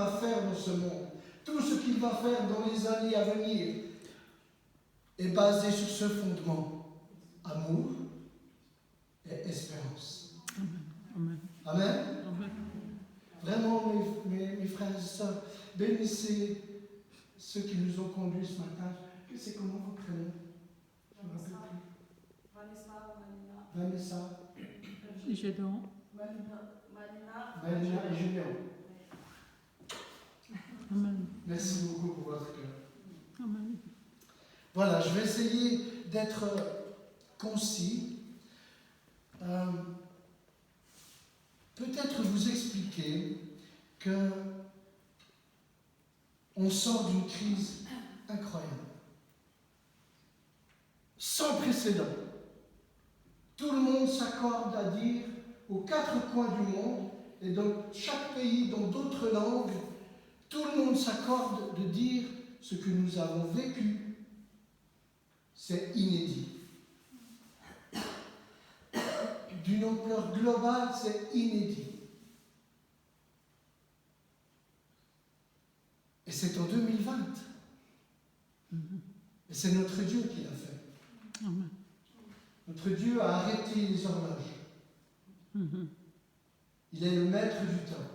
va faire dans ce monde, tout ce qu'il va faire dans les années à venir, est basé sur ce fondement, amour et espérance. Amen. Amen. Amen. Vraiment, mes frères et sœurs, bénissez ceux qui nous ont conduits ce matin. C'est comment vous prénom? Je me rappelle plus. Vanessa. Gédéon. Malina et Julien. Amen. Merci beaucoup pour votre cœur. Amen. Voilà, je vais essayer d'être concis. Peut-être vous expliquer que on sort d'une crise incroyable, sans précédent. Tout le monde s'accorde à dire aux quatre coins du monde, et dans chaque pays, dans d'autres langues, tout le monde s'accorde de dire ce que nous avons vécu. C'est inédit. D'une ampleur globale, c'est inédit. Et c'est en 2020. Et c'est notre Dieu qui l'a fait. Amen. Notre Dieu a arrêté les horloges. Il est le maître du temps.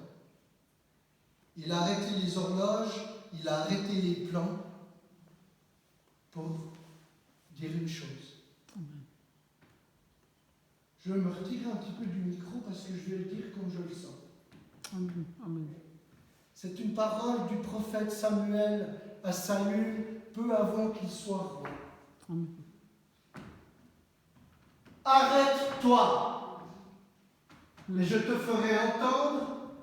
Il a arrêté les horloges, il a arrêté les plans pour dire une chose. Je vais me retirer un petit peu du micro parce que je vais le dire comme je le sens. Amen. Amen. C'est une parole du prophète Samuel à Saül peu avant qu'il soit roi. Amen. Arrête-toi et je te ferai entendre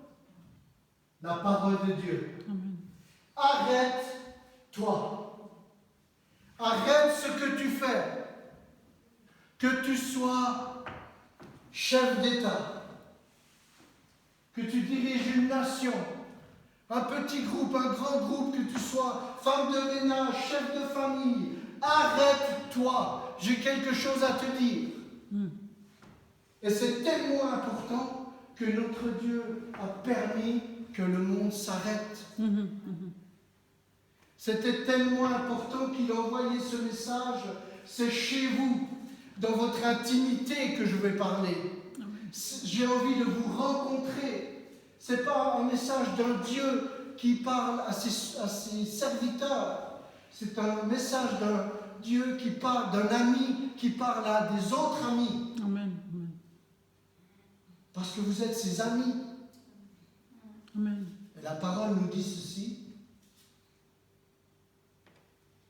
la parole de Dieu. Amen. Arrête-toi. Arrête ce que tu fais. Que tu sois chef d'État, que tu diriges une nation, un petit groupe, un grand groupe, que tu sois femme de ménage, chef de famille. Arrête-toi. J'ai quelque chose à te dire. Et c'est tellement important que notre Dieu a permis que le monde s'arrête. C'était tellement important qu'il a envoyé ce message. C'est chez vous, dans votre intimité que je vais parler. J'ai envie de vous rencontrer. Ce n'est pas un message d'un Dieu qui parle à ses serviteurs. C'est un message d'un Dieu qui parle, d'un ami qui parle à des autres amis. Amen. Parce que vous êtes ses amis. Amen. Et la parole nous dit ceci.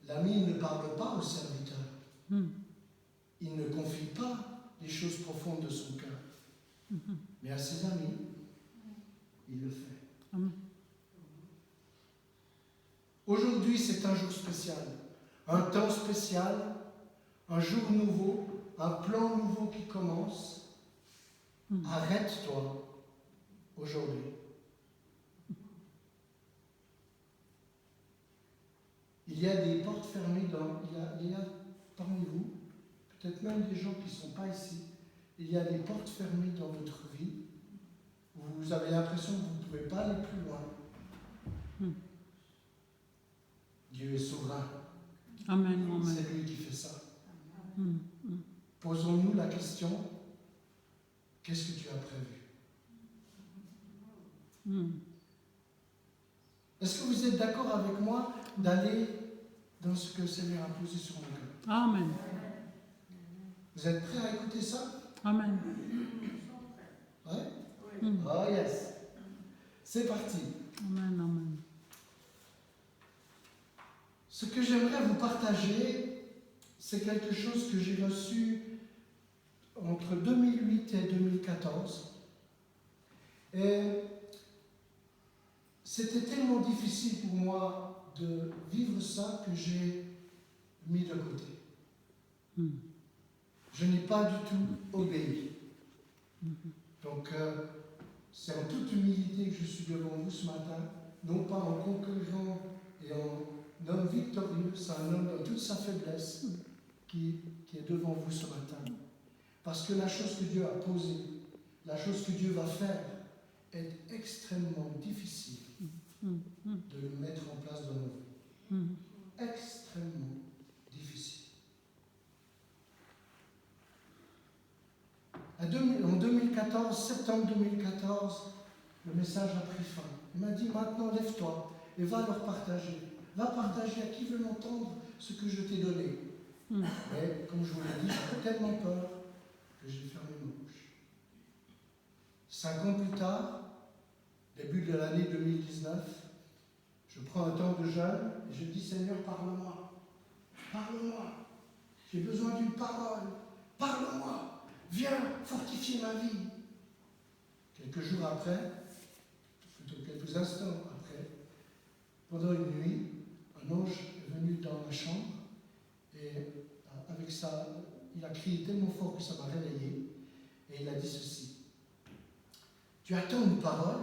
L'ami ne parle pas au serviteur. Il ne confie pas les choses profondes de son cœur. Mais à ses amis, il le fait. Amen. Aujourd'hui, c'est un jour spécial. Un temps spécial. Un jour nouveau. Un plan nouveau qui commence. Arrête-toi aujourd'hui. Il y a des portes fermées il y a parmi vous, peut-être même des gens qui ne sont pas ici, il y a des portes fermées dans votre vie où vous avez l'impression que vous ne pouvez pas aller plus loin. Dieu est souverain. Amen. Amen. C'est lui qui fait ça. Posons-nous la question, qu'est-ce que tu as prévu? Est-ce que vous êtes d'accord avec moi d'aller dans ce que le Seigneur a posé sur mon cœur? Amen. Vous êtes prêts à écouter ça? Amen. Ouais? Oh yes. C'est parti. Amen. Amen. Ce que j'aimerais vous partager, c'est quelque chose que j'ai reçu entre 2008 et 2014. Et c'était tellement difficile pour moi de vivre ça que j'ai mis de côté. Je n'ai pas du tout obéi. Donc, c'est en toute humilité que je suis devant vous ce matin, non pas en conquérant et en homme victorieux, c'est un homme dans toute sa faiblesse qui est devant vous ce matin. Parce que la chose que Dieu a posée, la chose que Dieu va faire, est extrêmement difficile. en septembre 2014, le message a pris fin. Il m'a dit, maintenant lève-toi et va leur partager. Va partager à qui veut l'entendre ce que je t'ai donné. Mais, comme je vous l'ai dit, j'avais tellement peur que j'ai fermé ma bouche. 5 ans plus tard, début de l'année 2019, je prends un temps de jeûne et je dis, Seigneur, parle-moi. Parle-moi. J'ai besoin d'une parole. Parle-moi. Viens fortifier ma vie. Quelques jours après, plutôt quelques instants après, pendant une nuit, un ange est venu dans ma chambre et avec ça, il a crié tellement fort que ça m'a réveillé et il a dit ceci. Tu attends une parole,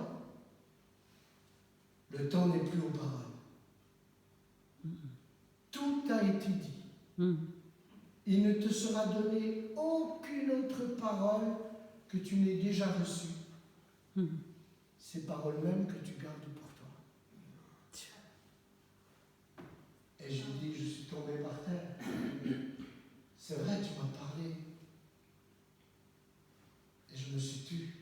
le temps n'est plus aux paroles. Tout a été dit. Il ne te sera donné aucune autre parole que tu n'aies déjà reçue. Ces paroles mêmes que tu gardes pour toi. Et j'ai dit, je suis tombé par terre. C'est vrai, tu m'as parlé. Et je me suis tue.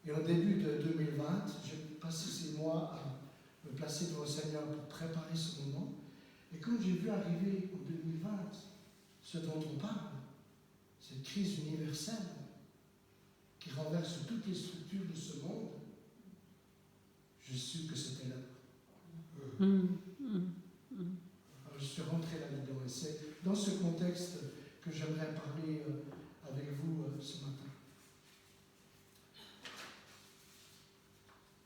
Et au début de 2020, j'ai passé ces mois à me placer devant le Seigneur pour préparer ce moment. Et quand j'ai vu arriver en 2020 ce dont on parle, cette crise universelle qui renverse toutes les structures de ce monde, je su que c'était l'heure. Alors, je suis rentré là-dedans et c'est dans ce contexte que j'aimerais parler avec vous ce matin.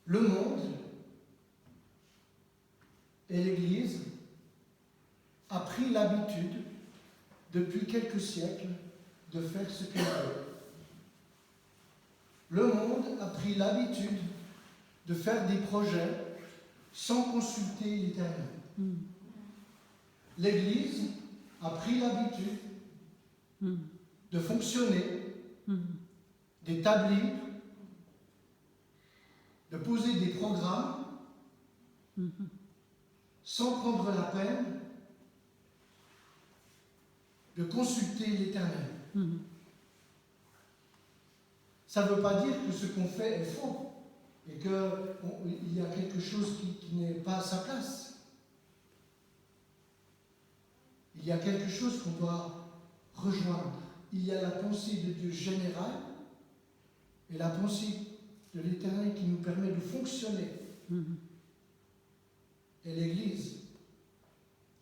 Le monde et l'Église a pris l'habitude, depuis quelques siècles, de faire ce qu'elle veut. Le monde a pris l'habitude de faire des projets sans consulter l'Éternel. L'Église a pris l'habitude de fonctionner, d'établir, de poser des programmes sans prendre la peine de consulter l'Éternel. Ça ne veut pas dire que ce qu'on fait est faux et qu'il y a quelque chose qui n'est pas à sa place. Il y a quelque chose qu'on doit rejoindre. Il y a la pensée de Dieu générale et la pensée de l'Éternel qui nous permet de fonctionner. Et l'Église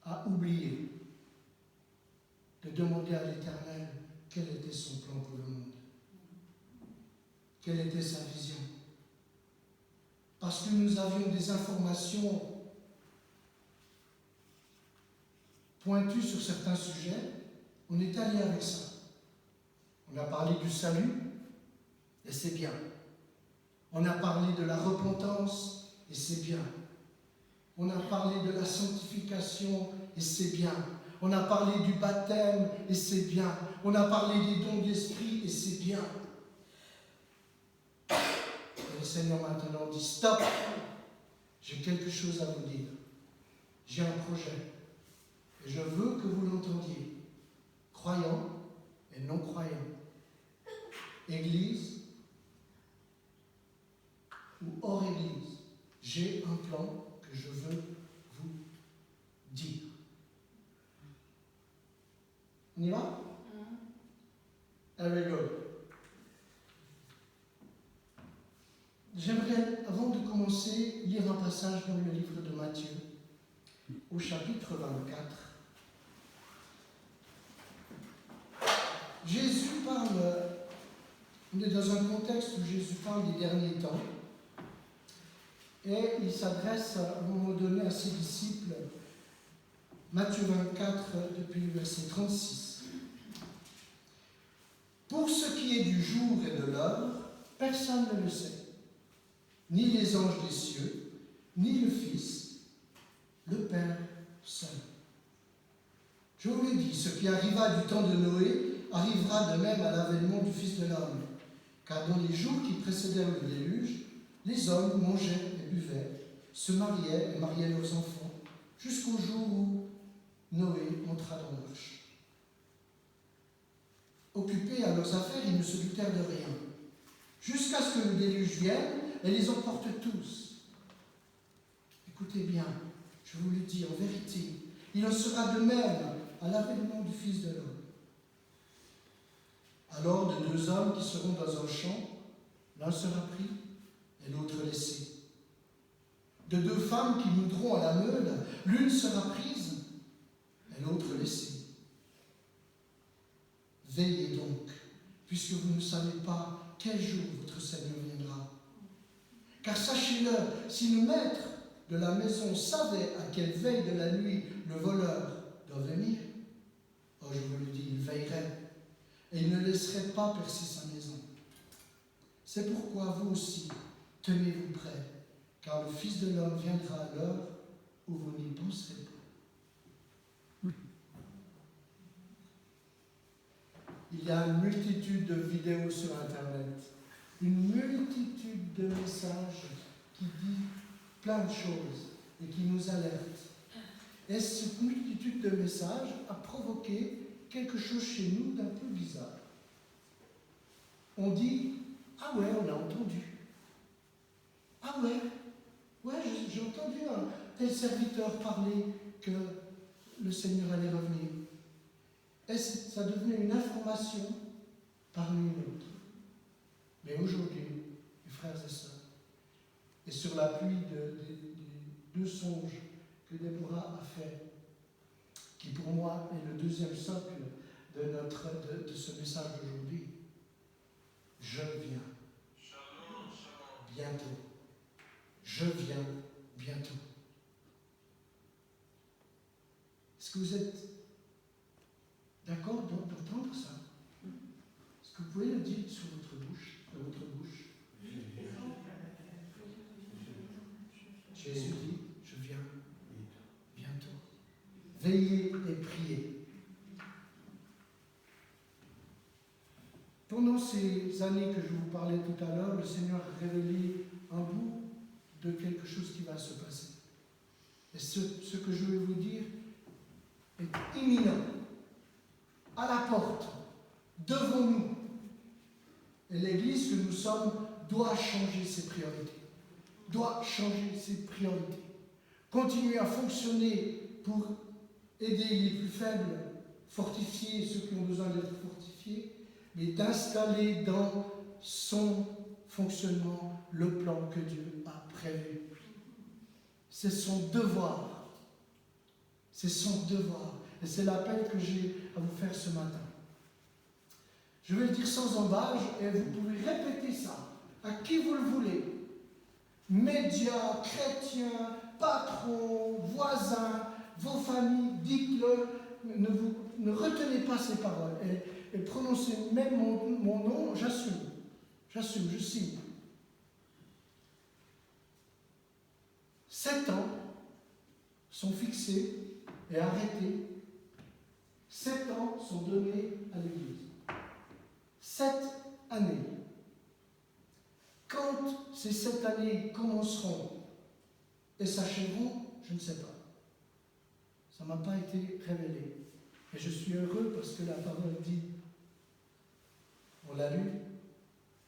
a oublié de demander à l'Éternel quel était son plan pour le monde. Quelle était sa vision? Parce que nous avions des informations pointues sur certains sujets, on est allé avec ça. On a parlé du salut, et c'est bien. On a parlé de la repentance, et c'est bien. On a parlé de la sanctification, et c'est bien. On a parlé du baptême, et c'est bien. On a parlé des dons d'esprit, et c'est bien. Et le Seigneur maintenant dit, stop, j'ai quelque chose à vous dire. J'ai un projet. Et je veux que vous l'entendiez. Croyants et non-croyants. Église ou hors église. J'ai un plan que je veux vous dire. On y va? Here we go. J'aimerais, avant de commencer, lire un passage dans le livre de Matthieu, au chapitre 24. Jésus parle, on est dans un contexte où Jésus parle des derniers temps, et il s'adresse à un moment donné à ses disciples, Matthieu 24, depuis le verset 36. Pour ce qui est du jour et de l'heure, personne ne le sait. Ni les anges des cieux, ni le Fils, le Père seul. Je vous l'ai dit, ce qui arriva du temps de Noé arrivera de même à l'avènement du Fils de l'homme. Car dans les jours qui précédèrent le déluge, les hommes mangeaient et buvaient, se mariaient et mariaient leurs enfants, jusqu'au jour où Noé entra dans l'arche. occupés à leurs affaires, ils ne se doutèrent de rien. Jusqu'à ce que le déluge vienne et les emporte tous. Écoutez bien, je vous le dis en vérité, il en sera de même à l'avènement du Fils de l'homme. Alors de deux hommes qui seront dans un champ, l'un sera pris et l'autre laissé. De deux femmes qui moudront à la meule, l'une sera prise et l'autre laissée. Veillez donc, puisque vous ne savez pas quel jour votre Seigneur viendra. Car sachez-le, si le maître de la maison savait à quelle veille de la nuit le voleur doit venir, oh, je vous le dis, il veillerait et il ne laisserait pas percer sa maison. C'est pourquoi vous aussi, tenez-vous prêts, car le Fils de l'homme viendra à l'heure où vous n'y penserez pas. Il y a une multitude de vidéos sur Internet, une multitude de messages qui disent plein de choses et qui nous alertent. Et cette multitude de messages a provoqué quelque chose chez nous d'un peu bizarre. On dit « Ah ouais, on a entendu. Ah ouais, j'ai entendu un tel serviteur parler que le Seigneur allait revenir. » Et ça devenait une information parmi une autre. Mais aujourd'hui, mes frères et sœurs, et sur l'appui des deux songes que Déborah a fait, qui pour moi est le deuxième socle de ce message d'aujourd'hui, je viens bientôt. Je viens bientôt. Est-ce que vous êtes d'accord d'entendre ça? Est-ce que vous pouvez le dire sur votre bouche, de votre bouche? Jésus dit, je viens bientôt. Veillez et priez. Pendant ces années que je vous parlais tout à l'heure, le Seigneur a révélé un bout de quelque chose qui va se passer. Et ce que je vais vous dire est imminent, à la porte, devant nous. Et l'Église que nous sommes doit changer ses priorités. Doit changer ses priorités. Continuer à fonctionner pour aider les plus faibles, fortifier ceux qui ont besoin d'être fortifiés, mais d'installer dans son fonctionnement le plan que Dieu a prévu. C'est son devoir. C'est son devoir. Et c'est l'appel que j'ai à vous faire ce matin. Je vais le dire sans embâche et vous pouvez répéter ça à qui vous le voulez. Médias, chrétiens, patrons, voisins, vos familles, dites-le. Ne retenez pas ces paroles et prononcez même mon nom, j'assume. J'assume, je signe. 7 ans sont fixés et arrêtés. 7 ans sont donnés à l'Église. 7 années. Quand ces 7 années commenceront et s'achèveront, je ne sais pas. Ça ne m'a pas été révélé. Et je suis heureux parce que la parole dit, on l'a lu,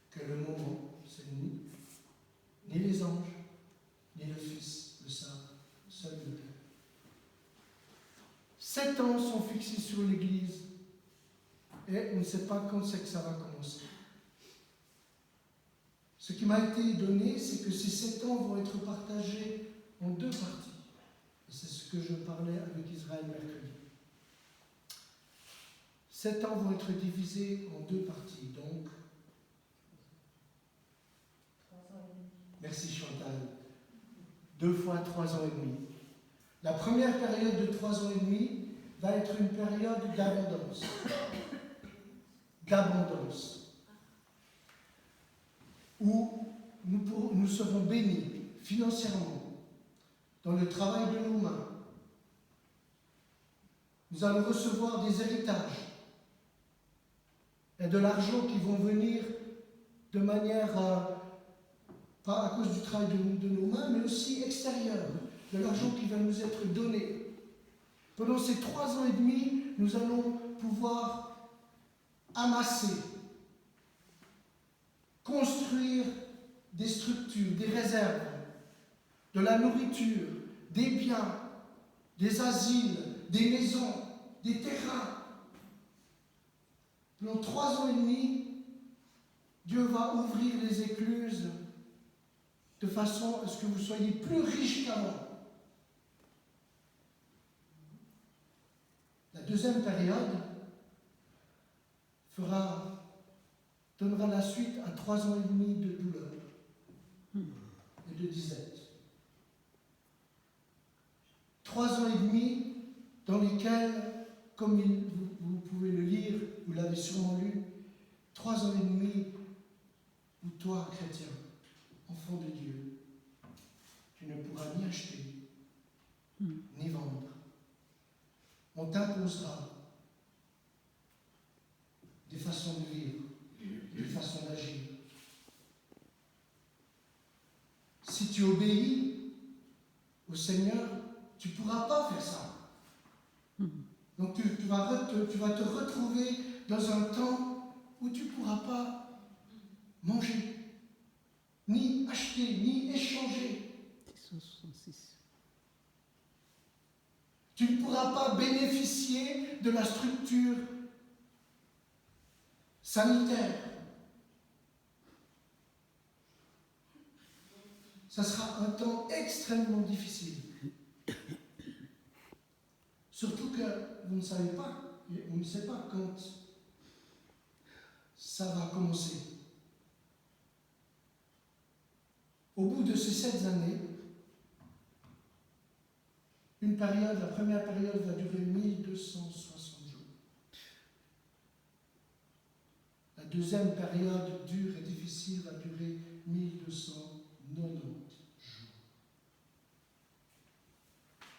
que le moment, c'est ni les anges, ni le Fils le savent, seul le Père. 7 ans sont fixés sur l'Église et on ne sait pas quand c'est que ça va commencer. Ce qui m'a été donné, c'est que ces 7 ans vont être partagés en 2 parties. Et c'est ce que je parlais avec Israël mercredi. 7 ans vont être divisés en 2 parties. Donc, merci Chantal. 2 fois 3 ans et demi. La première période de 3 ans et demi va être une période d'abondance. D'abondance. Où nous serons bénis financièrement dans le travail de nos mains. Nous allons recevoir des héritages et de l'argent qui vont venir de manière, pas à cause du travail de nos mains, mais aussi extérieure, de l'argent qui va nous être donné. Pendant ces 3 ans et demi, nous allons pouvoir amasser, construire des structures, des réserves, de la nourriture, des biens, des asiles, des maisons, des terrains. Pendant 3 ans et demi, Dieu va ouvrir les écluses de façon à ce que vous soyez plus riches qu'avant. La deuxième période donnera la suite à 3 ans et demi de douleur et de disette. 3 ans et demi dans lesquels, comme vous pouvez le lire, vous l'avez sûrement lu, 3 ans et demi où toi, chrétien, enfant de Dieu, tu ne pourras ni acheter, ni vendre. On t'imposera des façons de vivre, des façons d'agir. Si tu obéis au Seigneur, tu ne pourras pas faire ça. Donc tu vas te retrouver dans un temps où tu ne pourras pas manger, ni acheter, ni échanger. 66. Tu ne pourras pas bénéficier de la structure sanitaire. Ça sera un temps extrêmement difficile. Surtout que vous ne savez pas, on ne sait pas quand ça va commencer. Au bout de ces 7 années, la première période va durer 1260 jours. La deuxième période dure et difficile va durer 1290 jours.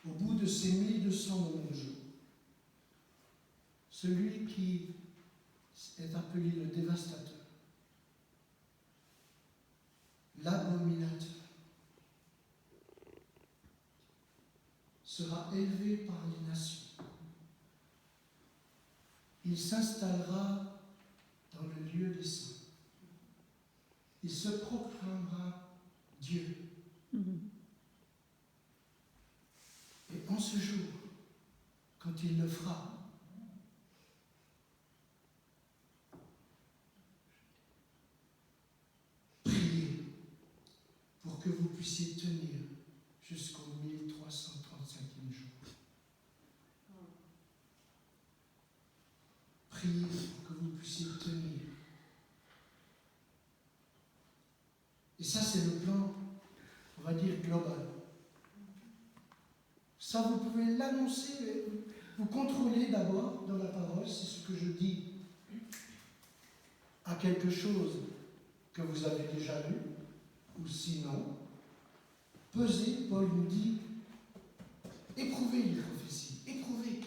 Au bout de ces 1290 jours, celui qui est appelé le dévastateur, l'abominateur, sera élevé par les nations. Il s'installera dans le lieu des saints. Il se proclamera Dieu. Et en ce jour, quand il le fera, priez pour que vous puissiez tenir jusqu'au 1335e jour. Priez pour que vous puissiez tenir. Et ça, c'est le plan, on va dire, global. Ça, vous pouvez l'annoncer, vous contrôlez d'abord dans la parole si ce que je dis a quelque chose que vous avez déjà lu, ou sinon, pesez, Paul nous dit, éprouvez les prophéties, éprouvez.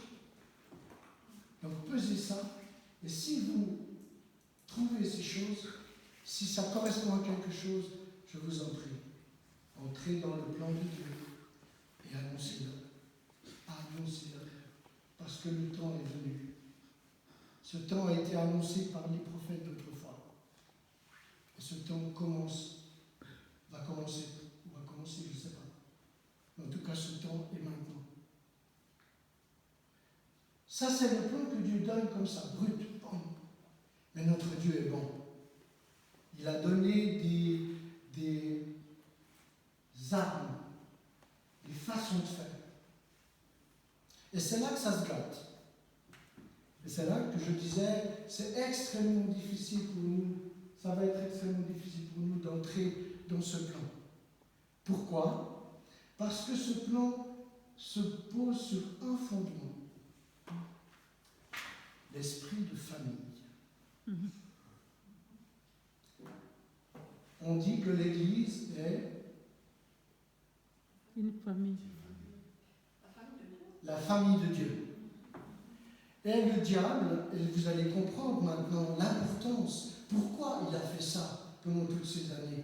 Donc pesez ça, et si vous trouvez ces choses, si ça correspond à quelque chose, je vous en prie, entrez dans le plan de Dieu et annoncez-le. Annoncez-le, parce que le temps est venu. Ce temps a été annoncé par les prophètes d'autrefois. Et ce temps va commencer, je ne sais pas. En tout cas, ce temps est maintenant. Ça, c'est le plan que Dieu donne comme ça, brut. Bon. Mais notre Dieu est bon. Il a donné des armes, des façons de faire. Et c'est là que ça se gâte. Et c'est là que je disais, c'est extrêmement difficile pour nous, ça va être extrêmement difficile pour nous d'entrer dans ce plan. Pourquoi? Parce que ce plan se pose sur un fondement, l'esprit de famille. On dit que l'Église est une famille. La famille de Dieu. Et le diable, et vous allez comprendre maintenant l'importance, pourquoi il a fait ça pendant toutes ces années.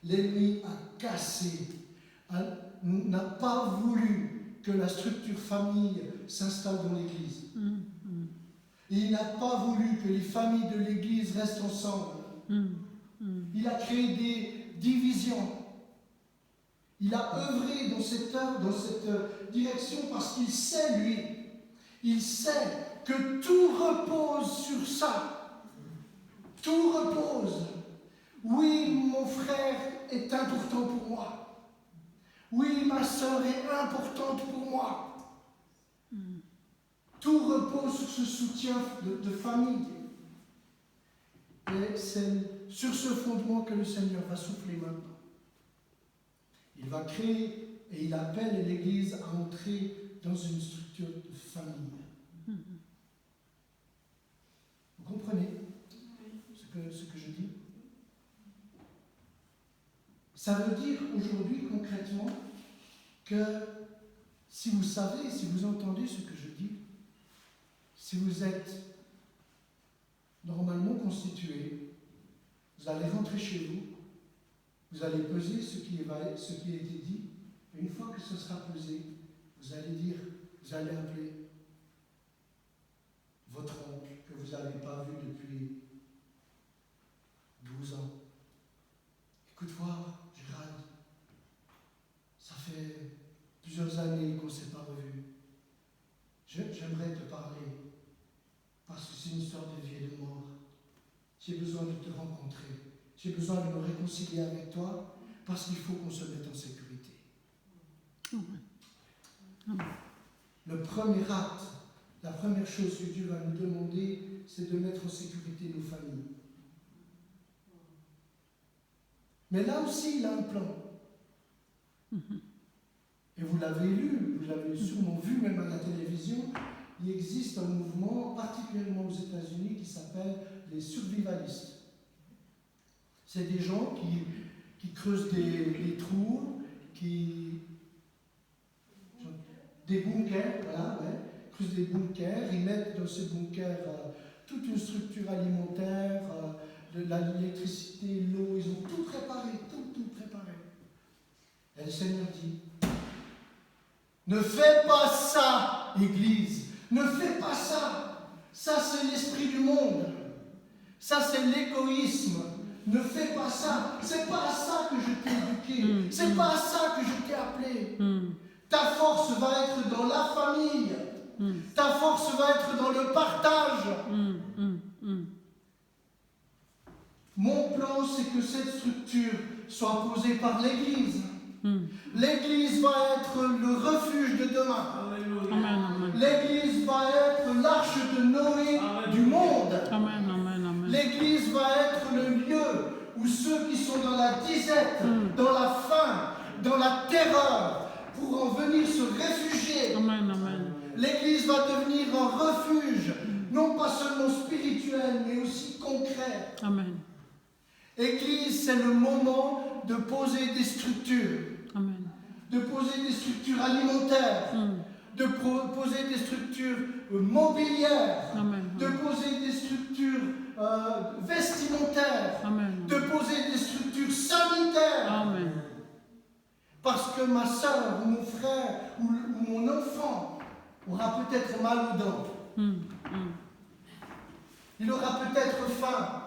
L'ennemi a cassé, n'a pas voulu que la structure famille s'installe dans l'Église. Et il n'a pas voulu que les familles de l'Église restent ensemble. Il a créé des divisions. Il a œuvré dans cette direction parce qu'il sait, lui, il sait que tout repose sur ça. Tout repose. Oui, mon frère est important pour moi. Oui, ma sœur est importante pour moi. Tout repose sur ce soutien de famille. Et c'est sur ce fondement que le Seigneur va souffler maintenant. Il va créer et il appelle l'Église à entrer dans une structure de famille. Vous comprenez ce que je dis? Ça veut dire aujourd'hui concrètement que si vous savez, si vous entendez ce que je dis, si vous êtes normalement constitué, vous allez rentrer chez vous, vous allez peser ce qui a été dit, et une fois que ce sera pesé, vous allez dire, vous allez appeler votre oncle que vous n'avez pas vu depuis 12 ans. Écoute voir, Gérald, ça fait plusieurs années qu'on ne s'est pas revus. J'aimerais te parler, parce que c'est une histoire de vie et de mort. J'ai besoin de te rencontrer. J'ai besoin de me réconcilier avec toi, parce qu'il faut qu'on se mette en sécurité. Le premier acte, la première chose que Dieu va nous demander, c'est de mettre en sécurité nos familles. Mais là aussi, il a un plan. Et vous l'avez lu, vous l'avez sûrement vu même à la télévision, il existe un mouvement, particulièrement aux États-Unis, qui s'appelle les survivalistes. C'est des gens qui creusent des trous, des bunkers, voilà, ouais, creusent des bunkers, ils mettent dans ces bunkers toute une structure alimentaire, de l'électricité, l'eau, ils ont tout préparé, tout préparé. Et le Seigneur dit, ne fais pas ça, Église, ne fais pas ça. Ça, c'est l'esprit du monde. Ça, c'est l'égoïsme. Ne fais pas ça. C'est pas à ça que je t'ai éduqué. C'est pas à ça que je t'ai appelé. Ta force va être dans la famille. Ta force va être dans le partage. Mon plan, c'est que cette structure soit posée par l'Église. L'Église va être le refuge de demain. L'Église va être l'arche de Noé du monde. L'Église va être le lieu où ceux qui sont dans la disette, dans la faim, dans la terreur, pourront venir se réfugier. L'Église va devenir un refuge, non pas seulement spirituel, mais aussi concret. Église, c'est le moment de poser des structures. De poser des structures alimentaires. De poser des structures mobilières. De poser des structures vestimentaires. De poser des structures sanitaires. Parce que ma soeur, ou mon frère, ou mon enfant aura peut-être mal aux dents. Il aura peut-être faim.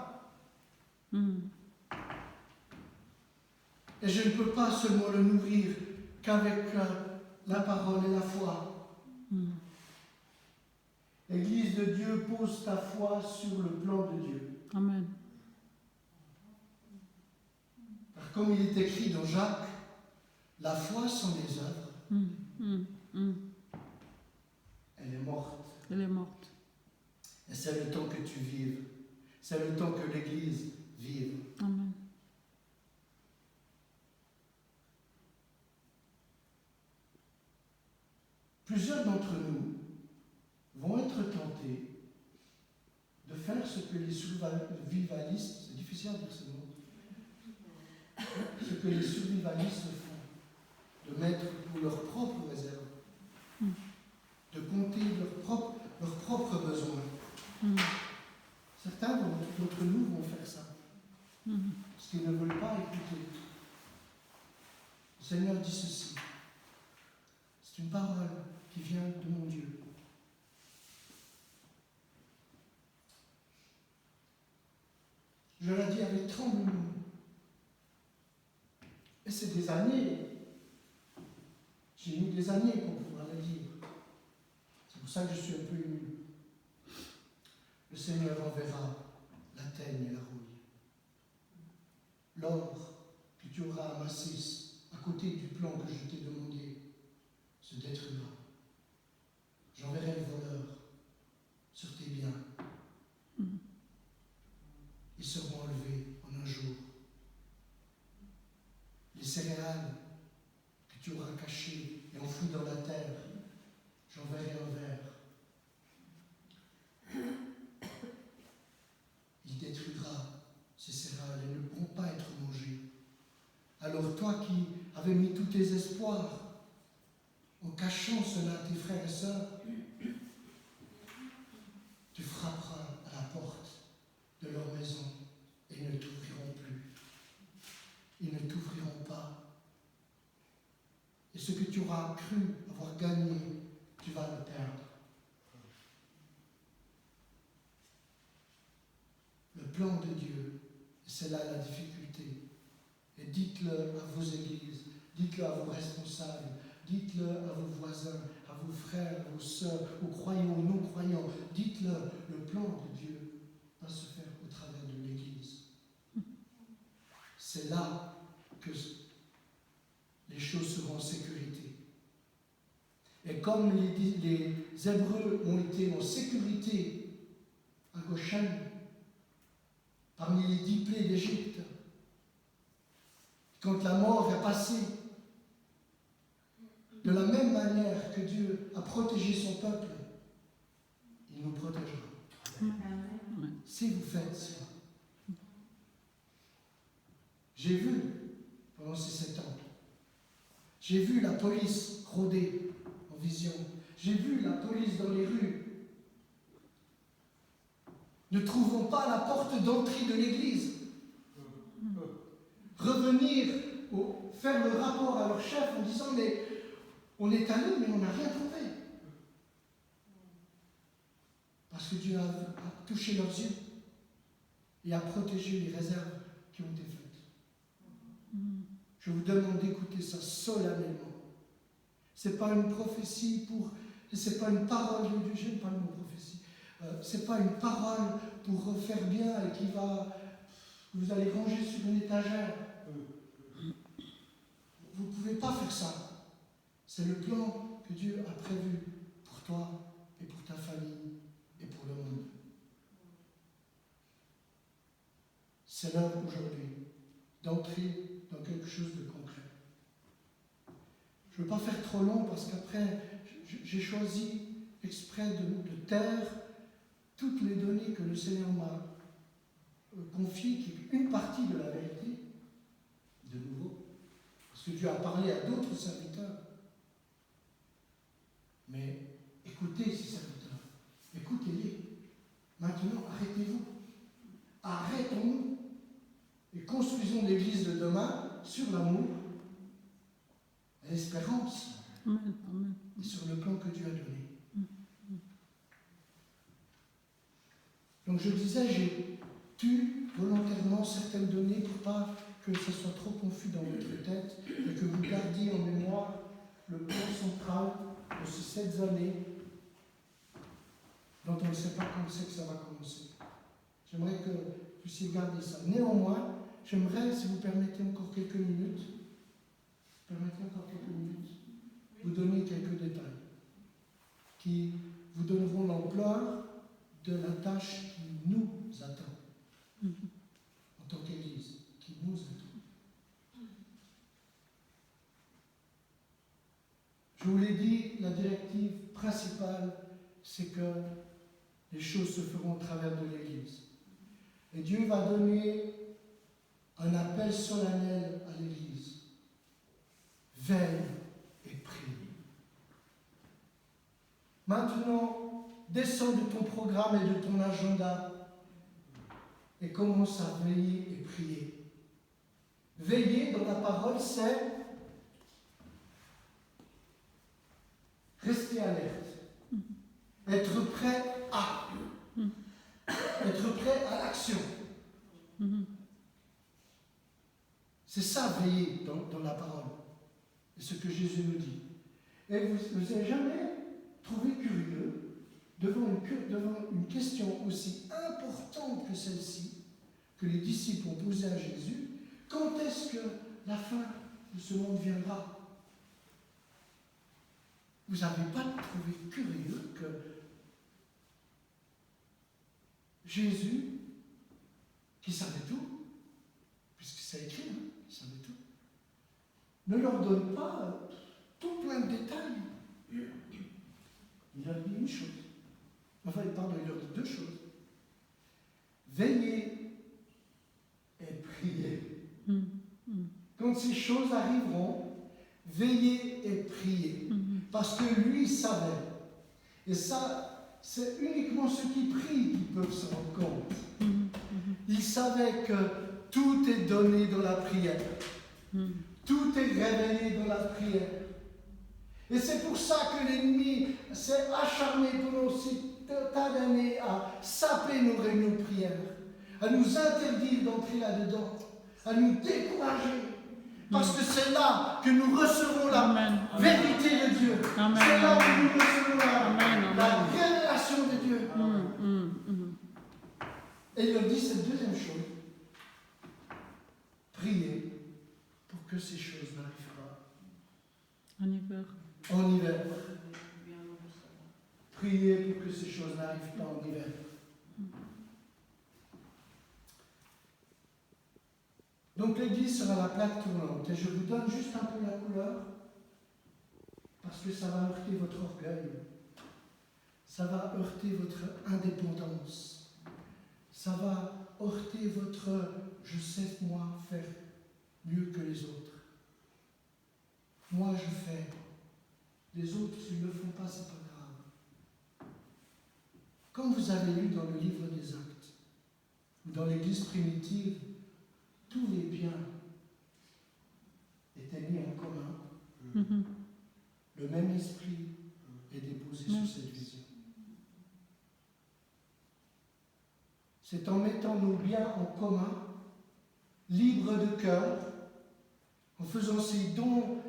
Et je ne peux pas seulement le nourrir qu'avec la parole et la foi. Église de Dieu, pose ta foi sur le plan de Dieu. Car comme il est écrit dans Jacques, la foi sans les œuvres, elle est morte. Et c'est le temps que tu vives. C'est le temps que l'Église vive. Plusieurs d'entre nous vont être tentés de faire ce que les survivalistes, c'est difficile à dire ce mot, ce que les survivalistes font, de mettre pour leurs propres réserves, de compter leurs propres besoins. Certains d'entre nous vont faire ça, parce qu'ils ne veulent pas écouter. Le Seigneur dit ceci, c'est une parole qui vient de mon Dieu. tremble. Et c'est des années. J'ai mis des années pour pouvoir le dire. C'est pour ça que je suis un peu ému. Le Seigneur enverra la teigne et la rouille. L'or que tu auras amassé à côté du plan que je t'ai demandé se détruira. J'enverrai le voleur sur tes biens. Ils seront enlevés en un jour. Les céréales que tu auras cachées et enfouies dans la terre, j'enverrai un ver. Il détruira ces céréales et ne pourront pas être mangées. Alors toi qui avais mis tous tes espoirs en cachant cela à tes frères et sœurs, tu frapperas à la porte de leur maison et ils ne t'ouvriront plus. Ils ne t'ouvriront pas. Et ce que tu auras cru avoir gagné, tu vas le perdre. Le plan de Dieu, c'est là la difficulté. Et dites-le à vos églises, dites-le à vos responsables, dites-le à vos voisins, à vos frères, à vos sœurs, aux croyants, aux non-croyants. Dites-le, le plan de Dieu va se faire au travers de l'Église. C'est là que les choses seront en sécurité. Et comme les Hébreux ont été en sécurité à Goshen, parmi les 10 plaies d'Égypte, quand la mort est passée, de la même manière que Dieu a protégé son peuple, il nous protégera. Amen. Si vous faites cela. J'ai vu, pendant ces 7 ans, j'ai vu la police rôder en vision. J'ai vu la police dans les rues. Ne trouvons pas la porte d'entrée de l'église. Revenir, faire le rapport à leur chef en disant mais on est allé mais on n'a rien trouvé. Parce que Dieu a touché leurs yeux et a protégé les réserves qui ont été faites. Je vous demande d'écouter ça solennellement. Ce n'est pas une prophétie c'est pas une parole de Dieu, j'aime pas le mot prophétie. C'est pas une parole pour faire bien et vous allez ranger sur une étagère. Vous ne pouvez pas faire ça. C'est le plan que Dieu a prévu pour toi et pour ta famille et pour le monde. C'est l'heure aujourd'hui d'entrer dans quelque chose de concret. Je ne veux pas faire trop long parce qu'après, j'ai choisi exprès de taire toutes les données que le Seigneur m'a confiées, qui est une partie de la vérité, de nouveau, parce que Dieu a parlé à d'autres serviteurs. Mais écoutez ces serviteurs, écoutez-les. Maintenant, arrêtez-vous. Arrêtons-nous et construisons l'Église de demain sur l'amour, l'espérance et sur le plan que Dieu a donné. Donc je disais, j'ai tu volontairement certaines données pour pas que ce soit trop confus dans votre tête et que vous gardiez en mémoire le plan central de ces 7 années dont on ne sait pas quand c'est que ça va commencer. J'aimerais que vous puissiez garder ça. Néanmoins, j'aimerais, si vous permettez encore quelques minutes, vous donner quelques détails qui vous donneront l'ampleur de la tâche qui nous attend en tant qu'Église, qui nous attend. Je vous l'ai dit, la directive principale, c'est que les choses se feront au travers de l'Église. Et Dieu va donner un appel solennel à l'Église. Veille et prie. Maintenant, descends de ton programme et de ton agenda et commence à veiller et prier. Veiller dans la parole, c'est rester alerte, être prêt à l'action. veiller dans la parole. Et ce que Jésus nous dit. Et vous n'avez jamais trouvé curieux devant une question aussi importante que celle-ci, que les disciples ont posée à Jésus, quand est-ce que la fin de ce monde viendra? Vous n'avez pas trouvé curieux que Jésus, qui savait tout, puisque c'est écrit, hein, il savait tout, ne leur donne pas tout plein de détails. Il leur dit une chose. Enfin, pardon, il leur dit deux choses. Veillez et priez. Quand ces choses arriveront, veillez et priez. Parce que lui savait. Et ça, c'est uniquement ceux qui prient qui peuvent se rendre compte. Il savait que tout est donné dans la prière. Tout est révélé dans la prière. Et c'est pour ça que l'ennemi s'est acharné pendant ces tas d'années à saper nos réunions de prière, à nous interdire d'entrer là-dedans, à nous décourager. Parce que c'est là que nous recevons la vérité de Dieu. Amen. C'est là que nous recevons Amen. la révélation de Dieu. Et il leur dit cette deuxième chose. Priez pour que ces choses n'arrivent pas. En hiver. Priez pour que ces choses n'arrivent pas en hiver. Donc l'église sera la plaque tournante. Et je vous donne juste un peu la couleur, parce que ça va heurter votre orgueil. Ça va heurter votre indépendance. Ça va heurter votre « je sais, moi, faire mieux que les autres ». Moi, je fais. Les autres, s'ils ne le font pas, c'est pas grave. Comme vous avez lu dans le livre des Actes, ou dans l'église primitive, tous les biens étaient mis en commun. Le même esprit est déposé sur cette vision. C'est en mettant nos biens en commun, libres de cœur, en faisant ces dons,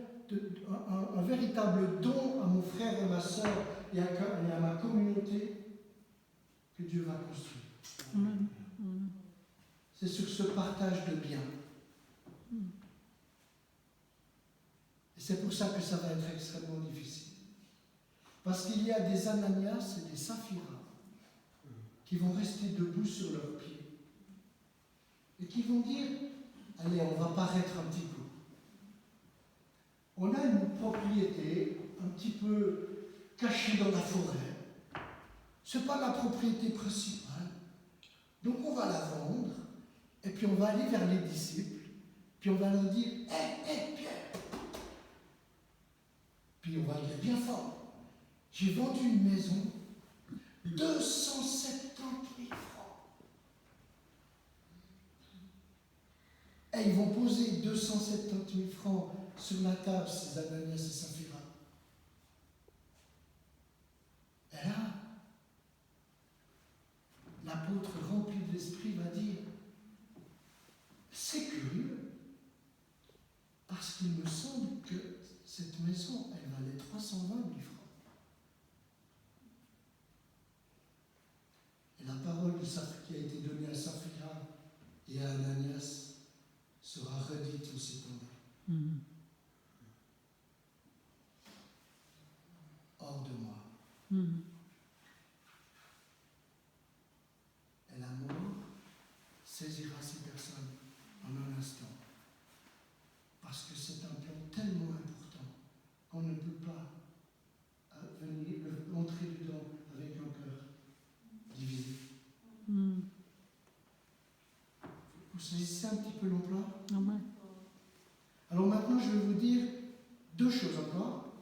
un véritable don à mon frère et ma sœur et à ma communauté, que Dieu va construire. C'est sur ce partage de biens. Et c'est pour ça que ça va être extrêmement difficile. Parce qu'il y a des Ananias et des Saphiras qui vont rester debout sur leurs pieds et qui vont dire « Allez, on va paraître un petit coup. On a une propriété un petit peu cachée dans la forêt. Ce n'est pas la propriété principale. Donc on va la vendre. Et puis on va aller vers les disciples, puis on va leur dire « Hé, Pierre !» Puis on va dire bien fort « J'ai vendu une maison, 270 000 francs. » Et ils vont poser 270 000 francs sur la table, ces Ananias et Saphira. Et là, l'apôtre rempli de l'esprit va dire « C'est curieux, parce qu'il me semble que cette maison, elle valait 320 000 francs. » Et la parole qui a été donnée à Saphira et à Ananias sera redite en ces temps-là. Hors de moi. Et la mort saisira ces personnes en un instant. Parce que c'est un plan tellement important qu'on ne peut pas venir entrer dedans avec un cœur divisé. Vous saisissez un petit peu l'emploi? Alors maintenant, je vais vous dire deux choses encore.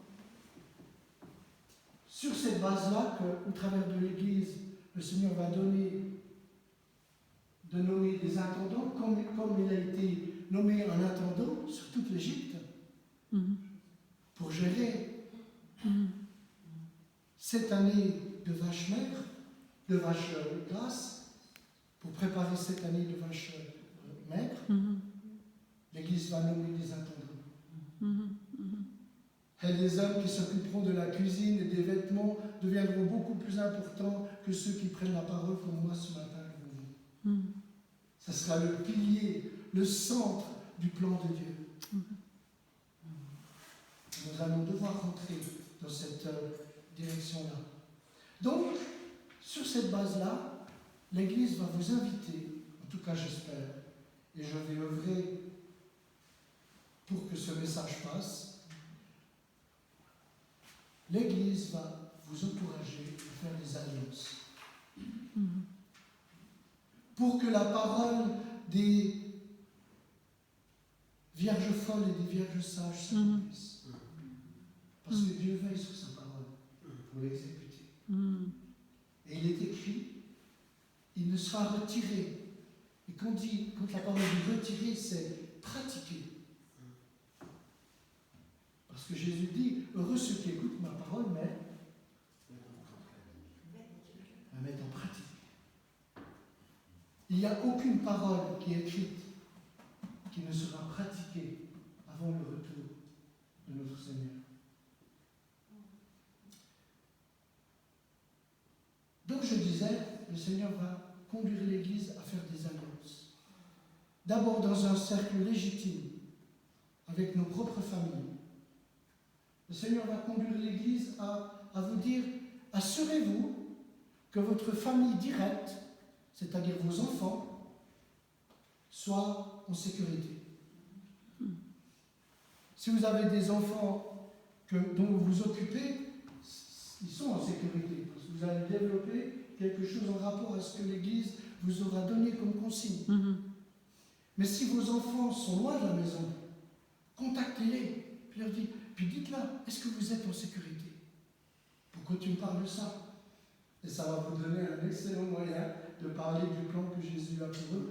Sur cette base-là, qu'au travers de l'Église, le Seigneur va donner de nommer des intendants, comme il a été nommé un intendant sur toute l'Égypte, pour gérer cette année de vaches maigres, de vaches grasses, pour préparer cette année de vaches maigres. L'Église l'Église va nommer des intendants. Et les hommes qui s'occuperont de la cuisine et des vêtements deviendront beaucoup plus importants que ceux qui prennent la parole comme moi ce matin devant vous. Ce sera le pilier, le centre du plan de Dieu. Nous allons devoir rentrer dans cette direction-là. Donc, sur cette base-là, l'Église va vous inviter, en tout cas j'espère, et je vais œuvrer pour que ce message passe. L'Église va vous encourager à faire des alliances. Pour que la parole des vierges folles et des vierges sages s'accomplisse. Parce que Dieu veille sur sa parole pour l'exécuter. Et il est écrit, il ne sera retiré. Et quand la parole dit retirer, c'est pratiquer. Parce que Jésus dit, heureux ceux qui écoutent ma parole, mais la mettent en pratique. Il n'y a aucune parole qui est écrite qui ne sera pratiquée avant le retour de notre Seigneur. Donc je disais, le Seigneur va conduire l'Église à faire des alliances. D'abord dans un cercle légitime, avec nos propres familles. Le Seigneur va conduire l'Église à vous dire, assurez-vous que votre famille directe, c'est-à-dire vos enfants, soit en sécurité. Si vous avez des enfants dont vous vous occupez, ils sont en sécurité, parce que vous allez développer quelque chose en rapport à ce que l'Église vous aura donné comme consigne. Mais si vos enfants sont loin de la maison, contactez-les, puis dites-leur, est-ce que vous êtes en sécurité? Pourquoi tu me parles de ça? Et ça va vous donner un excellent moyen de parler du plan que Jésus a pour eux,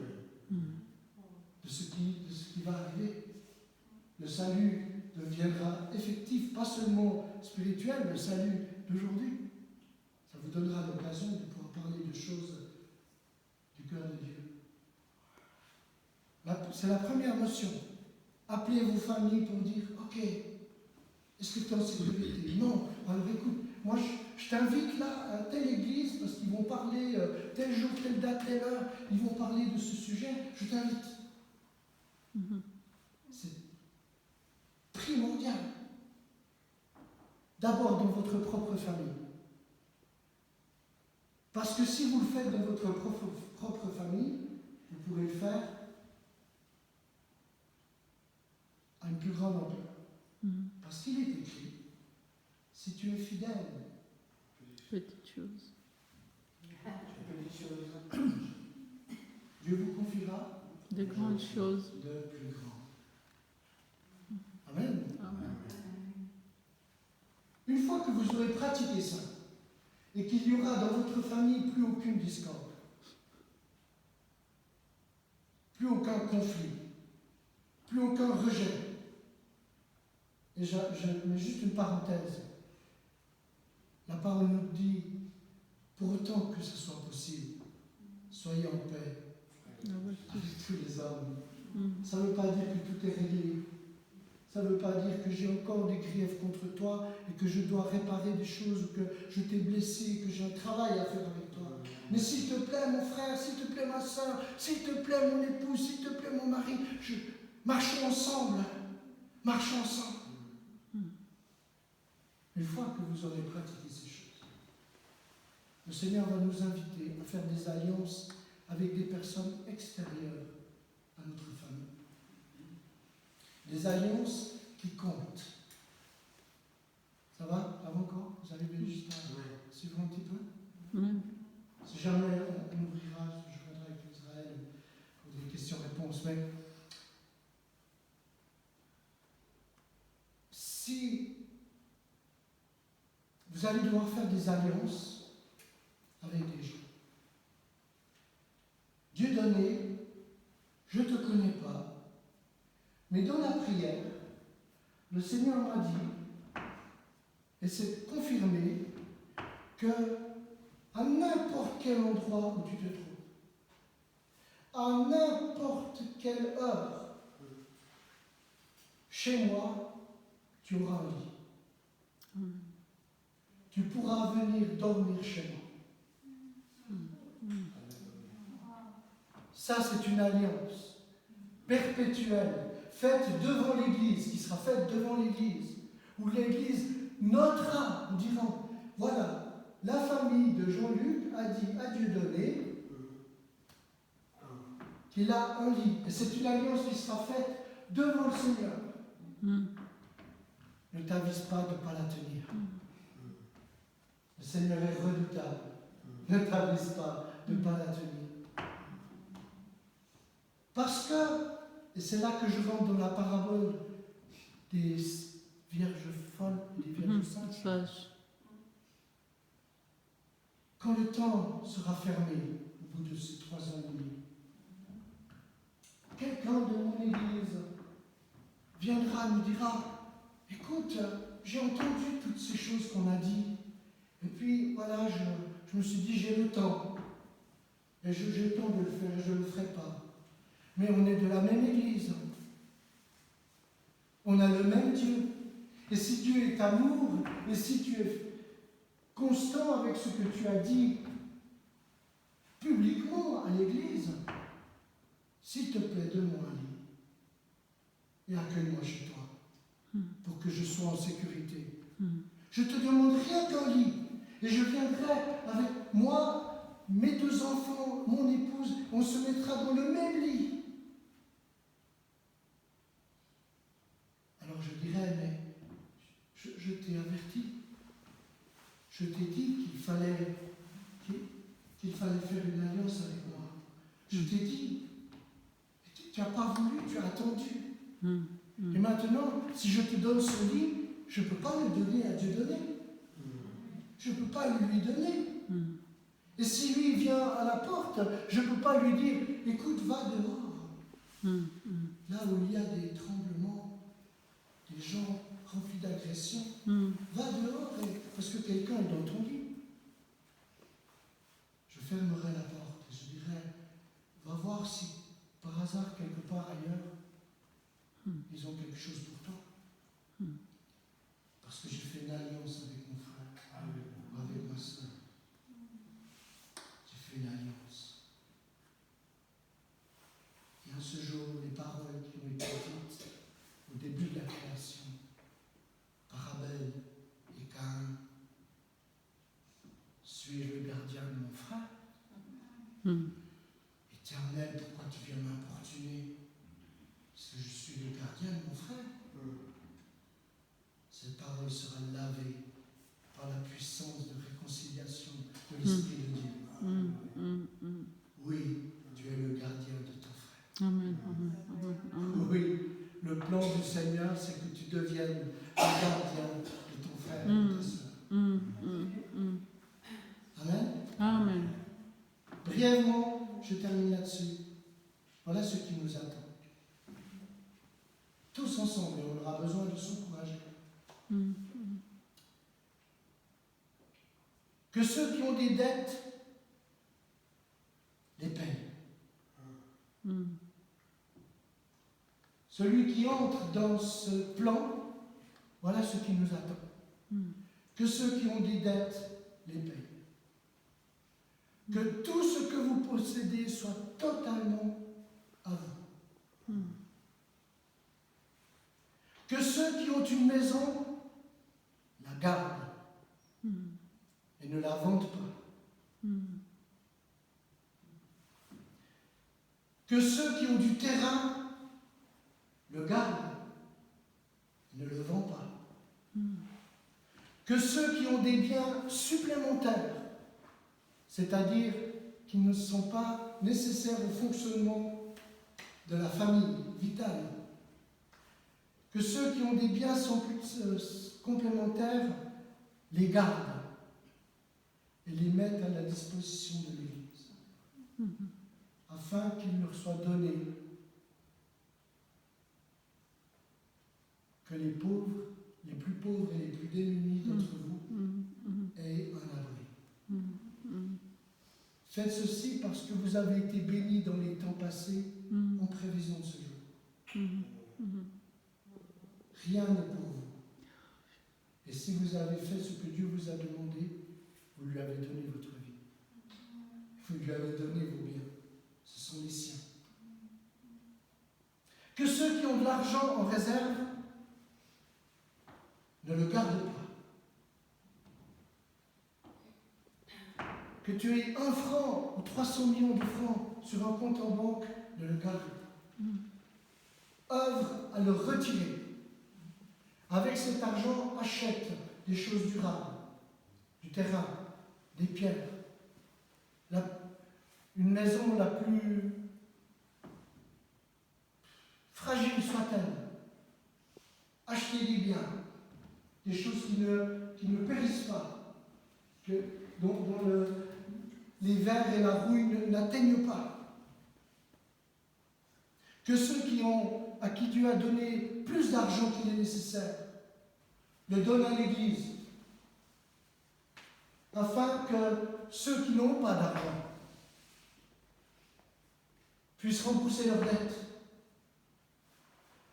de ce qui va arriver. Le salut deviendra effectif, pas seulement spirituel, le salut d'aujourd'hui. Ça vous donnera l'occasion de pouvoir parler de choses du cœur de Dieu. C'est la première notion. Appelez vos familles pour dire, ok, est-ce que tu es en sécurité? Non. Alors écoute, moi je t'invite là à telle église parce qu'ils vont parler tel jour, telle date, telle heure, ils vont parler de ce sujet, je t'invite. C'est primordial. D'abord dans votre propre famille. Parce que si vous le faites dans votre propre famille, vous pourrez le faire à une plus grande ampleur. Parce qu'il est écrit, si tu es fidèle, Petite chose. Dieu vous confiera De grandes choses. de plus grands. Amen. Amen. Une fois que vous aurez pratiqué ça, et qu'il y aura dans votre famille plus aucune discorde, plus aucun conflit, plus aucun rejet. Et je mets juste une parenthèse. La parole nous dit, pour autant que ce soit possible, soyez en paix avec tous les hommes. Ça ne veut pas dire que tout est réglé. Ça ne veut pas dire que j'ai encore des griefs contre toi et que je dois réparer des choses ou que je t'ai blessé et que j'ai un travail à faire avec toi. Mais s'il te plaît, mon frère, s'il te plaît, ma soeur, s'il te plaît, mon épouse, s'il te plaît, mon mari, marchons ensemble. Marchons ensemble. Une fois que vous aurez pratiqué ces choses, le Seigneur va nous inviter à faire des alliances avec des personnes extérieures à notre famille. Des alliances qui comptent. Ça va? Avant encore? Vous arrivez juste à suivre un petit peu? Si jamais on ouvrira, je reviendrai avec Israël pour des questions-réponses. Mais si vous allez devoir faire des alliances avec des gens, Dieu donné, je ne te connais pas, mais dans la prière, le Seigneur m'a dit, et c'est confirmé, que à n'importe quel endroit où tu te trouves, à n'importe quelle heure, chez moi, tu auras un lit. Tu pourras venir dormir chez moi. Ça, c'est une alliance perpétuelle, faite devant l'Église, qui sera faite devant l'Église, où l'Église notera, nous dirons, voilà, la famille de Jean-Luc a dit à Dieudonné qu'il a un lit. Et c'est une alliance qui sera faite devant le Seigneur. Ne t'avise pas de ne pas la tenir. Le Seigneur est redoutable. Ne t'avise pas de ne pas la tenir. Parce que, et c'est là que je rentre dans la parabole des vierges folles et des vierges sages. Quand le temps sera fermé, au bout de ces 3 ans et demi, quelqu'un de mon église viendra et me dira, écoute, j'ai entendu toutes ces choses qu'on a dit, et puis voilà, je me suis dit, j'ai le temps, et j'ai le temps de le faire, et je ne le ferai pas. Mais on est de la même église, on a le même Dieu, et si Dieu est amour, et si tu es constant avec ce que tu as dit publiquement à l'église, s'il te plaît, donne-moi un lit et accueille-moi chez toi pour que je sois en sécurité. Je te demande rien qu'un lit et je viendrai avec moi, mes 2 enfants, mon épouse, on se mettra dans le même lit. Alors je dirais, mais je t'ai averti, je t'ai dit qu'il fallait faire une alliance avec moi. Je t'ai dit, tu n'as pas voulu, tu as attendu. Et maintenant, si je te donne ce lit, je ne peux pas le donner à Dieudonné. Je ne peux pas lui donner. Et si lui vient à la porte, je ne peux pas lui dire, écoute, va dehors. Là où il y a des tremblements, des gens remplis d'agression, va dehors, parce que quelqu'un est dans ton lit. Je fermerai la porte et je dirai, va voir si par hasard quelque part ailleurs, ils ont quelque chose pour toi. Parce que j'ai fait une alliance avec mon frère, avec ma soeur. J'ai fait une alliance. Et en ce jour, les paroles qui ont été dites au début de la création, par Abel et Caïn, suis-je le gardien de mon frère? Éternel, pourquoi tu viens m'importuner? Parce que je suis le gardien de mon frère. Cette parole sera lavée par la puissance de réconciliation de l'Esprit de Dieu. Oui, tu es le gardien de ton frère. Amen. Oui, le plan du Seigneur, c'est que tu deviennes le gardien de ton frère et de ta soeur. Amen. Amen. Brièvement, je termine là-dessus. Voilà ce qui nous attend. Tous ensemble, et on aura besoin de s'encourager. Que ceux qui ont des dettes les payent. Celui qui entre dans ce plan, voilà ce qui nous attend. Que ceux qui ont des dettes les payent. Que tout ce que vous possédez soit totalement à vous. Que ceux qui ont une maison la gardent et ne la vendent pas. Que ceux qui ont du terrain le gardent et ne le vendent pas. Que ceux qui ont des biens supplémentaires, c'est-à-dire qui ne sont pas nécessaires au fonctionnement de la famille vitale, que ceux qui ont des biens complémentaires les gardent et les mettent à la disposition de l'Église, afin qu'il leur soit donné, que les pauvres, les plus pauvres et les plus démunis d'entre vous aient un abri. Faites ceci parce que vous avez été bénis dans les temps passés en prévision de ce jour. Rien n'est pour vous. Et si vous avez fait ce que Dieu vous a demandé, vous lui avez donné votre vie. Vous lui avez donné vos biens. Ce sont les siens. Que ceux qui ont de l'argent en réserve ne le gardent pas. Que tu aies 1 franc ou 300 millions de francs sur un compte en banque, ne le garde pas. Œuvre à le retirer. Avec cet argent, achète des choses durables, du terrain, des pierres, une maison la plus fragile soit-elle. Achetez des biens, des choses qui ne périssent pas, dont les vers et la rouille n'atteignent pas. Que ceux à qui Dieu a donné plus d'argent qu'il est nécessaire, le donnent à l'Église, afin que ceux qui n'ont pas d'argent puissent rembourser leurs dettes,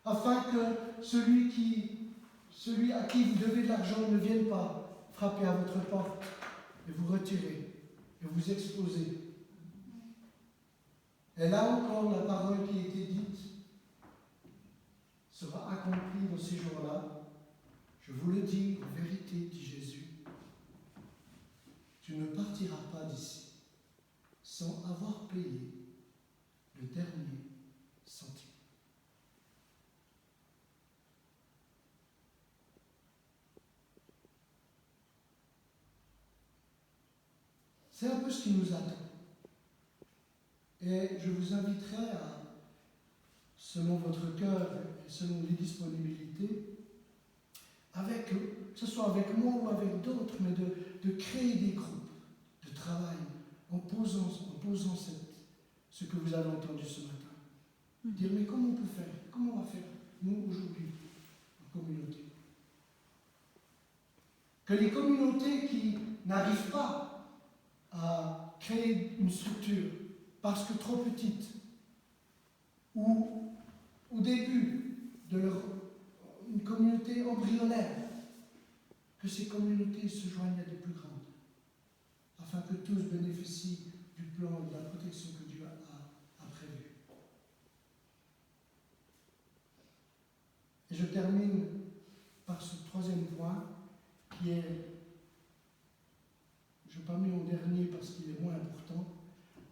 afin que celui à qui vous devez de l'argent ne vienne pas frapper à votre porte et vous retirer et vous exposer. Et là encore, la parole qui a été dite sera accomplie dans ces jours-là. Je vous le dis en vérité, dit Jésus, tu ne partiras pas d'ici sans avoir payé le dernier centime. C'est un peu ce qui nous attend. Et je vous inviterai à, selon votre cœur et selon les disponibilités, que ce soit avec moi ou avec d'autres, mais de créer des groupes de travail en posant ce que vous avez entendu ce matin. Dire, mais comment on peut faire? Comment on va faire, nous, aujourd'hui, en communauté? Que les communautés qui n'arrivent pas à créer une structure parce que trop petite, ou au début de une communauté embryonnaire, que ces communautés se joignent à des plus grandes, afin que tous bénéficient du plan et de la protection que Dieu a prévu. Et je termine par ce 3e point, qui est, je n'ai pas mis en dernier parce qu'il est moins important,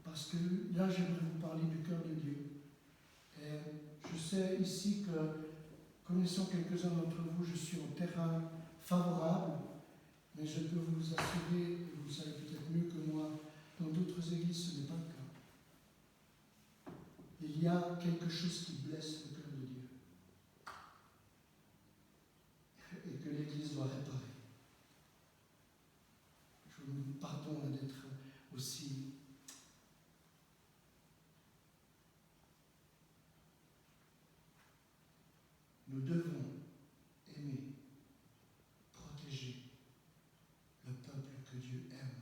parce que là j'aimerais vous parler du cœur de Dieu. Et je sais ici que, connaissant quelques-uns d'entre vous, je suis en terrain favorable, mais je peux vous assurer, et vous savez peut-être mieux que moi, dans d'autres églises ce n'est pas le cas. Il y a quelque chose qui blesse le cœur de Dieu et que l'Église doit réparer. Je vous pardonne d'être aussi nous devons aimer, protéger le peuple que Dieu aime.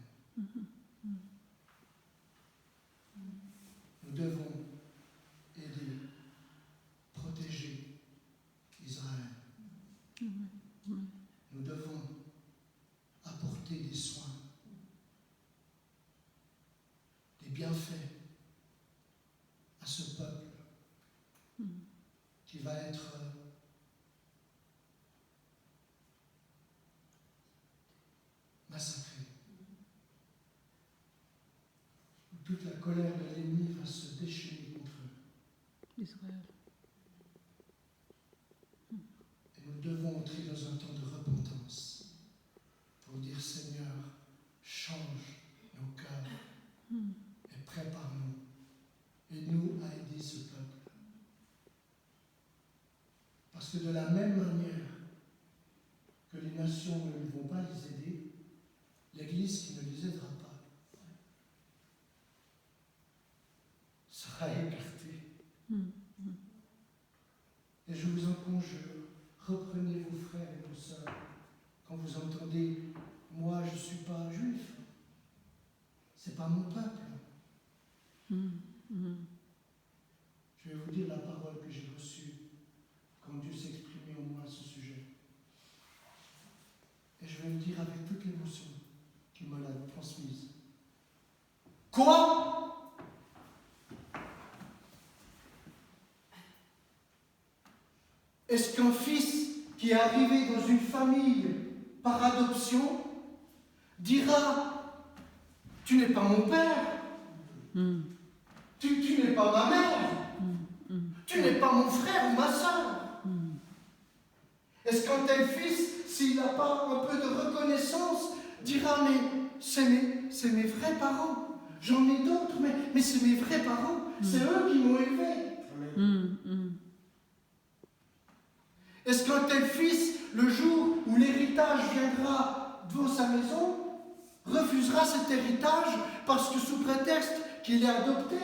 Nous devons aider, protéger Israël. Nous devons apporter des soins, des bienfaits à ce peuple qui va être massacré. Toute la colère de l'ennemi va se déchaîner contre eux. Israël. Et nous devons entrer dans un temps de repentance pour dire, Seigneur, change nos cœurs et prépare-nous. Aide-nous à aider ce peuple. Parce que de la même manière que les nations ne vont pas les aider, l'Église qui ne les aidera pas sera écartée. Et je vous en conjure, reprenez vos frères et vos sœurs. Quand vous entendez, moi je ne suis pas juif, c'est pas mon peuple. Je vais vous dire la parole que j'ai reçue quand Dieu s'exprimait en moi à ce sujet. l'émotion qu'il me l'a transmise. Quoi? Est-ce qu'un fils qui est arrivé dans une famille par adoption dira « Tu n'es pas mon père, tu n'es pas ma mère, tu n'es pas mon frère ou ma soeur ». Est-ce qu'un tel fils, s'il n'a pas un peu de reconnaissance, dira « Mais c'est mes vrais parents, j'en ai d'autres, mais c'est mes vrais parents, c'est eux qui m'ont élevé ». Est-ce qu'un tel fils, le jour où l'héritage viendra devant sa maison, refusera cet héritage parce que sous prétexte qu'il est adopté?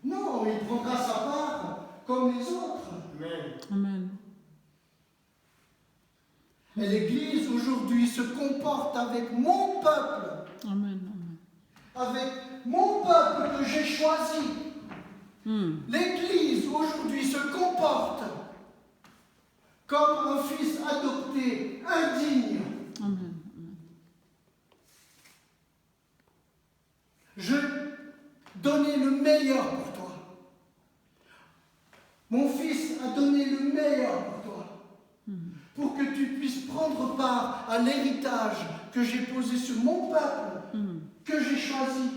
Non, il prendra sa part comme les autres. Amen. Et l'Église aujourd'hui se comporte avec mon peuple, Amen. avec mon peuple que j'ai choisi. L'Église aujourd'hui se comporte comme un fils adopté, indigne. Amen. Je donnais le meilleur pour toi. Mon fils a donné le meilleur pour toi. Pour que tu puisses prendre part à l'héritage que j'ai posé sur mon peuple, que j'ai choisi.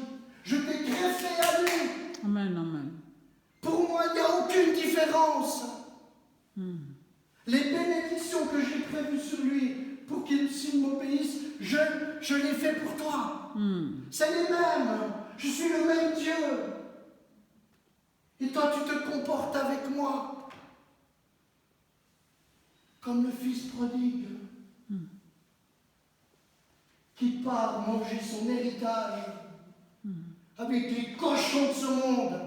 Je t'ai greffé à lui. Amen. Pour moi, il n'y a aucune différence. Les bénédictions que j'ai prévues sur lui pour qu'il s'il m'obéisse, je les fais pour toi. C'est les mêmes. Je suis le même Dieu. Et toi, tu te comportes avec moi comme le fils prodigue qui part manger son héritage avec les cochons de ce monde.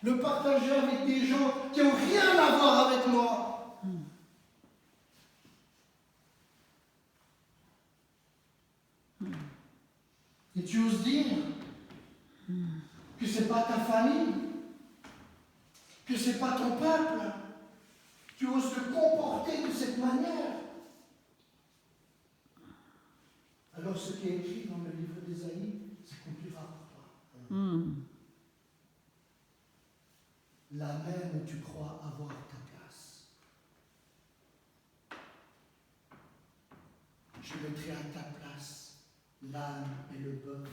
Le partager avec des gens qui n'ont rien à voir avec moi. Et tu oses dire que ce n'est pas ta famille, que ce n'est pas ton peuple. Tu oses te comporter de cette manière. Alors ce qui est écrit dans le livre d'Ésaïe s'accomplira pour toi. Là même où tu crois avoir ta place. Je mettrai à ta place l'âne et le bœuf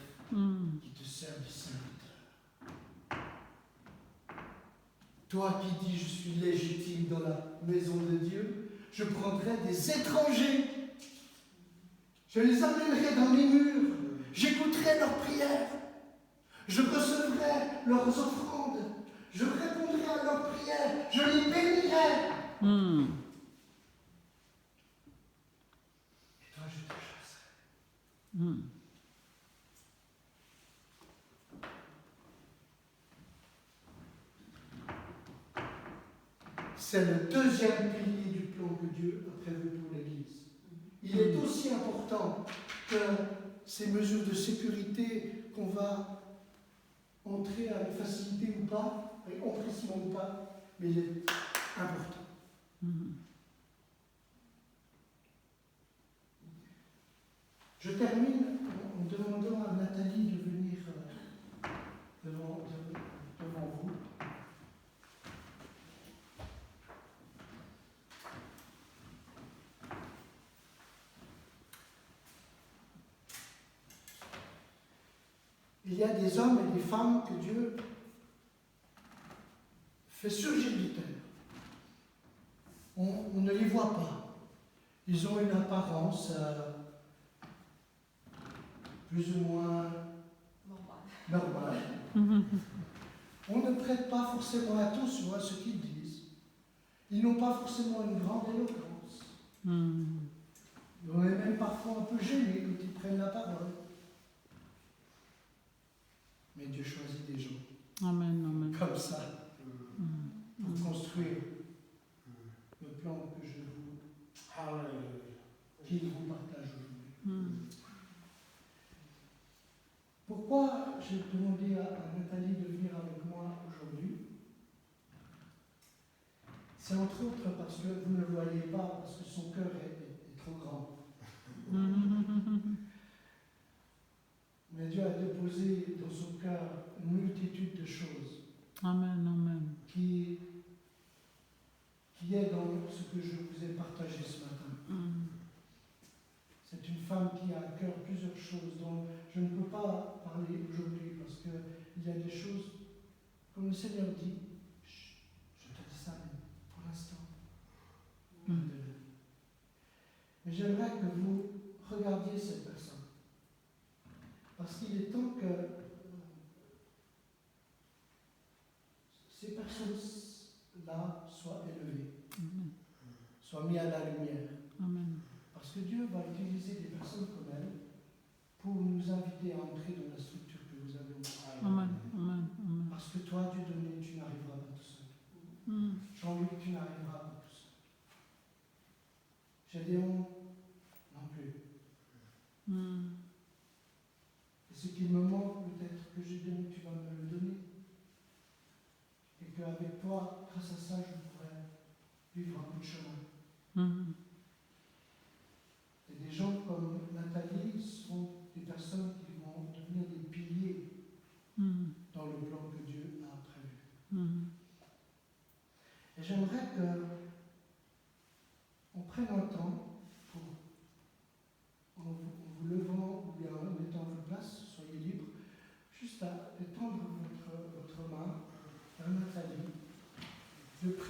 qui te servent de serviteur. Toi qui dis je suis légitime dans la maison de Dieu, je prendrai des étrangers. Je les amènerai dans mes murs. J'écouterai leurs prières. Je recevrai leurs offrandes. Je répondrai à leurs prières. Je les bénirai. Et toi, je te chasserai. C'est le deuxième pilier du plan que Dieu a prévu pour l'Église. Il est aussi important que ces mesures de sécurité qu'on va entrer avec facilité ou pas, avec empressement ou pas, mais il est important. Je termine en demandant à Nathalie de venir devant vous. Il y a des hommes et des femmes que Dieu fait surgir du terre. On ne les voit pas. Ils ont une apparence plus ou moins normale. On ne prête pas forcément attention à ce qu'ils disent. Ils n'ont pas forcément une grande éloquence. On est même parfois un peu gêné quand ils prennent la parole. Mais Dieu choisit des gens comme ça pour construire le plan que qu'il vous partage aujourd'hui. Pourquoi j'ai demandé à Nathalie de venir avec moi aujourd'hui? C'est entre autres parce que vous ne le voyez pas, parce que son cœur est trop grand. Mais Dieu a déposé dans son cœur une multitude de choses Amen, amen. qui est dans ce que je vous ai partagé ce matin. C'est une femme qui a à cœur plusieurs choses dont je ne peux pas parler aujourd'hui parce qu'il y a des choses, comme le Seigneur dit, chut, je te dis ça, mais pour l'instant, mais j'aimerais que vous regardiez cette personne. Parce qu'il est temps que ces personnes-là soient élevées, soient mises à la lumière. Amen. Parce que Dieu va utiliser des personnes comme elle pour nous inviter à entrer dans la structure que vous avez. Amen, amen, amen. Parce que toi, Dieu donné, tu n'arriveras pas tout seul. Jean-Luc, tu n'arriveras pas tout seul. Gédéon, non plus. Et ce qu'il me manque, peut-être que Gédéon, tu vas me le donner. Et qu'avec toi, grâce à ça, je pourrais vivre un bout de chemin. Et des gens comme Nathalie sont des personnes qui vont devenir des piliers dans le plan que Dieu a prévu. Et j'aimerais qu'on prenne un temps pour, en vous levant ou bien en mettant en place, soyez libres, juste à étendre votre main vers Nathalie, de prier.